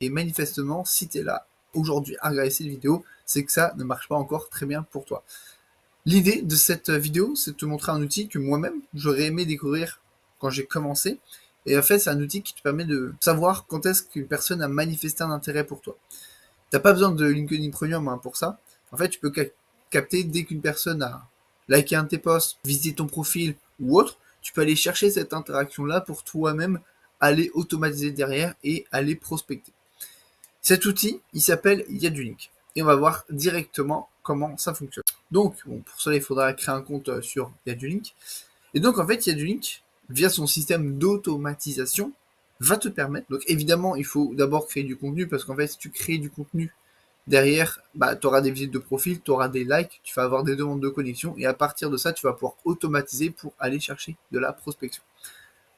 Et manifestement, si tu es là aujourd'hui à regarder cette vidéo, c'est que ça ne marche pas encore très bien pour toi. L'idée de cette vidéo, c'est de te montrer un outil que moi-même, j'aurais aimé découvrir quand j'ai commencé. Et en fait, c'est un outil qui te permet de savoir quand est-ce qu'une personne a manifesté un intérêt pour toi. T'as pas besoin de LinkedIn Premium hein, pour ça. En fait, tu peux capter dès qu'une personne a liké un de tes posts, visité ton profil ou autre, tu peux aller chercher cette interaction-là pour toi-même aller automatiser derrière et aller prospecter. Cet outil, il s'appelle Yadulink. Et on va voir directement comment ça fonctionne. Donc, bon, pour cela, il faudra créer un compte sur Yadulink. Et donc, en fait, Yadulink, via son système d'automatisation, va te permettre. Donc, évidemment, il faut d'abord créer du contenu parce qu'en fait, si tu crées du contenu derrière, bah, tu auras des visites de profil, tu auras des likes, tu vas avoir des demandes de connexion et à partir de ça, tu vas pouvoir automatiser pour aller chercher de la prospection.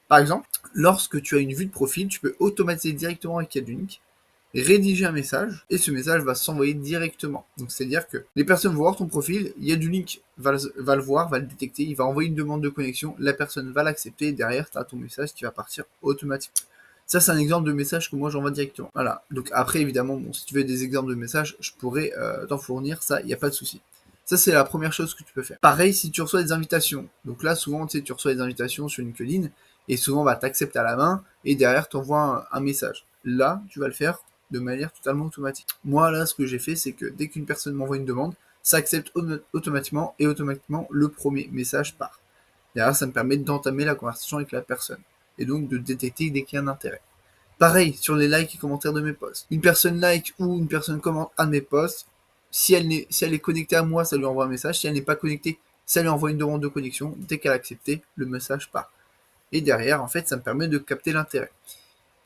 Par exemple, lorsque tu as une vue de profil, tu peux automatiser directement avec Yadulink, rédiger un message et ce message va s'envoyer directement. Donc c'est-à-dire que les personnes vont voir ton profil, Yadulink va le voir, va le détecter, il va envoyer une demande de connexion, la personne va l'accepter et derrière tu as ton message qui va partir automatiquement. Ça, c'est un exemple de message que moi j'envoie directement. Voilà. Donc après, évidemment, bon, si tu veux des exemples de messages, je pourrais t'en fournir, ça, il n'y a pas de souci. Ça, c'est la première chose que tu peux faire. Pareil, si tu reçois des invitations. Donc là, souvent, tu sais, tu reçois des invitations sur LinkedIn, et souvent, bah, tu acceptes à la main, et derrière, tu envoies un message. Là, tu vas le faire de manière totalement automatique. Moi, là, ce que j'ai fait, c'est que dès qu'une personne m'envoie une demande, ça accepte automatiquement, et automatiquement, le premier message part. Derrière, ça me permet d'entamer la conversation avec la personne, et donc de détecter dès qu'il y a un intérêt. Pareil, sur les likes et commentaires de mes posts. Une personne like ou une personne commente un de mes posts, si elle est connectée à moi, ça lui envoie un message. Si elle n'est pas connectée, ça lui envoie une demande de connexion. Dès qu'elle a accepté, le message part. Et derrière, en fait, ça me permet de capter l'intérêt.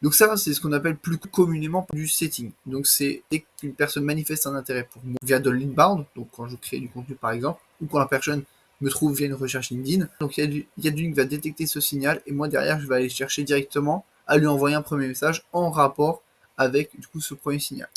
Donc ça, c'est ce qu'on appelle plus communément du setting. Donc c'est dès qu'une personne manifeste un intérêt pour moi via de l'inbound, donc quand je crée du contenu par exemple, ou quand la personne me trouve via une recherche LinkedIn. Donc Yadulink va détecter ce signal et moi derrière, je vais aller chercher directement à lui envoyer un premier message en rapport avec du coup ce premier signal.